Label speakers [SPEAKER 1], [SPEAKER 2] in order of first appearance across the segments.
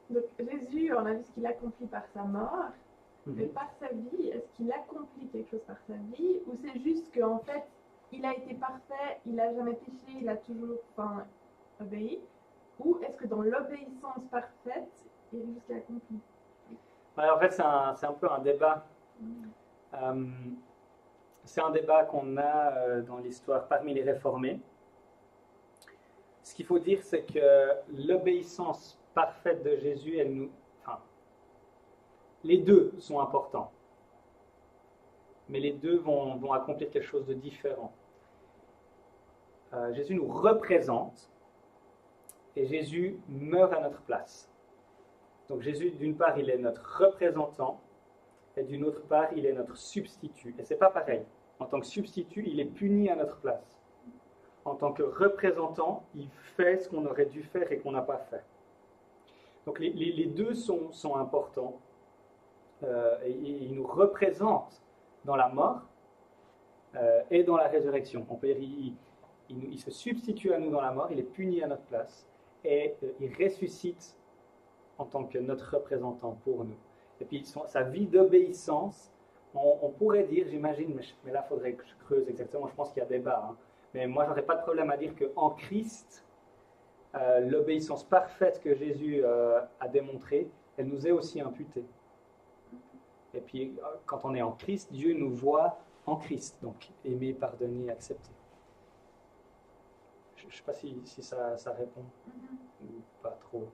[SPEAKER 1] Donc Jésus, on a vu ce qu'il accomplit par sa mort, mais par sa vie, est-ce qu'il accomplit quelque chose par sa vie, ou c'est juste qu'en fait, il a été parfait, il n'a jamais péché, il a toujours obéi, ou est-ce que dans l'obéissance parfaite, il y a juste qu'il accomplit?
[SPEAKER 2] Ouais, en fait, c'est un peu un débat. Euh, c'est un débat qu'on a dans l'histoire parmi les réformés. Ce qu'il faut dire, c'est que l'obéissance parfaite de Jésus, enfin, les deux sont importants, mais les deux vont accomplir quelque chose de différent. Jésus nous représente et Jésus meurt à notre place. Donc Jésus, d'une part, il est notre représentant et d'une autre part, il est notre substitut. Et c'est pas pareil. En tant que substitut, il est puni à notre place. En tant que représentant, il fait ce qu'on aurait dû faire et qu'on n'a pas fait. Donc les deux sont importants. Et il nous représente dans la mort et dans la résurrection. On peut dire il se substitue à nous dans la mort, il est puni à notre place et il ressuscite en tant que notre représentant pour nous. Et puis sa vie d'obéissance, on pourrait dire, j'imagine, mais là il faudrait que je creuse exactement, je pense qu'il y a débat, hein, mais moi j'aurais pas de problème à dire qu'en Christ, l'obéissance parfaite que Jésus a démontrée, elle nous est aussi imputée. Et puis quand on est en Christ, Dieu nous voit en Christ, donc aimer, pardonner, accepter. Je ne sais pas si ça répond ou pas trop.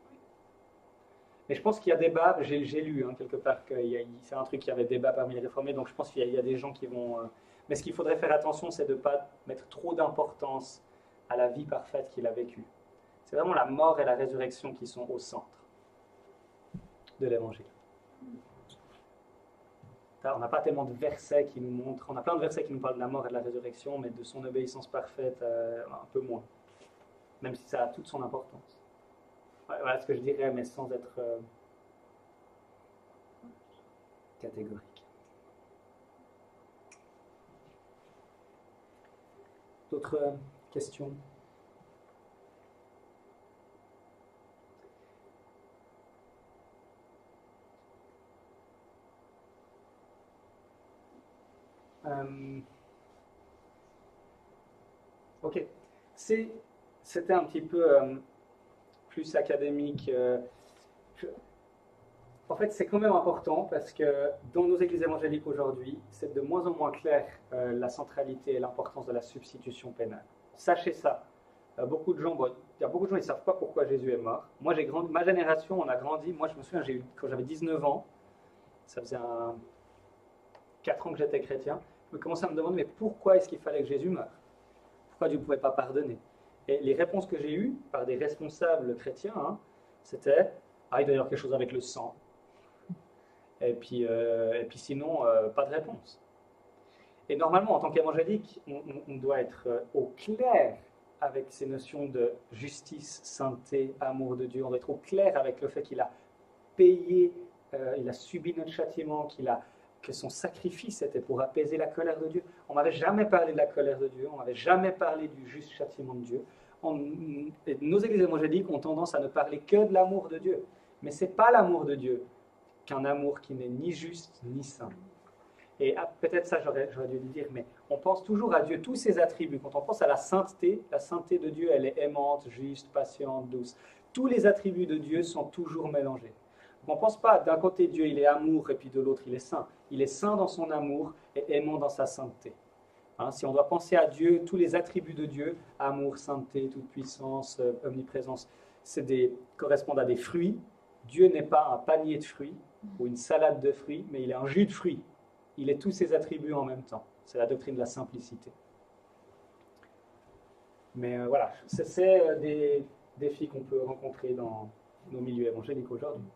[SPEAKER 2] Mais je pense qu'il y a débat, j'ai lu quelque part que c'est un truc qui avait débat parmi les réformés, donc je pense qu'il y a des gens qui vont... mais ce qu'il faudrait faire attention, c'est de ne pas mettre trop d'importance à la vie parfaite qu'il a vécue. C'est vraiment la mort et la résurrection qui sont au centre de l'évangile. On n'a pas tellement de versets qui nous montrent, on a plein de versets qui nous parlent de la mort et de la résurrection, mais de son obéissance parfaite, un peu moins. Même si ça a toute son importance. Voilà ce que je dirais, mais sans être catégorique. D'autres questions? Ok. C'était un petit peu plus académique. En fait, c'est quand même important parce que dans nos églises évangéliques aujourd'hui, c'est de moins en moins clair la centralité et l'importance de la substitution pénale. Sachez ça. Beaucoup de gens, il y a beaucoup de gens qui ne savent pas pourquoi Jésus est mort. Moi, j'ai grandi, ma génération, on a grandi. Moi, je me souviens, quand j'avais 19 ans, ça faisait 4 ans que j'étais chrétien, je me commençais à me demander, mais pourquoi est-ce qu'il fallait que Jésus meure? Pourquoi Dieu ne pouvait pas pardonner? Et les réponses que j'ai eues par des responsables chrétiens, c'était « Ah, il doit y avoir quelque chose avec le sang. » Et puis sinon, pas de réponse. Et normalement, en tant qu'évangélique, on doit être au clair avec ces notions de justice, sainteté, amour de Dieu. On doit être au clair avec le fait qu'il a payé, il a subi notre châtiment, que son sacrifice était pour apaiser la colère de Dieu. On n'avait jamais parlé de la colère de Dieu, on n'avait jamais parlé du juste châtiment de Dieu. Nos églises évangéliques ont tendance à ne parler que de l'amour de Dieu. Mais ce n'est pas l'amour de Dieu qu'un amour qui n'est ni juste ni saint. Et peut-être ça j'aurais dû le dire, mais on pense toujours à Dieu, tous ses attributs. Quand on pense à la sainteté de Dieu, elle est aimante, juste, patiente, douce. Tous les attributs de Dieu sont toujours mélangés. On ne pense pas d'un côté Dieu il est amour et puis de l'autre il est saint. Il est saint dans son amour et aimant dans sa sainteté. Si on doit penser à Dieu, tous les attributs de Dieu, amour, sainteté, toute puissance, omniprésence, correspondent à des fruits. Dieu n'est pas un panier de fruits ou une salade de fruits, mais il est un jus de fruits. Il est tous ses attributs en même temps. C'est la doctrine de la simplicité. Mais voilà, c'est des défis qu'on peut rencontrer dans nos milieux évangéliques aujourd'hui.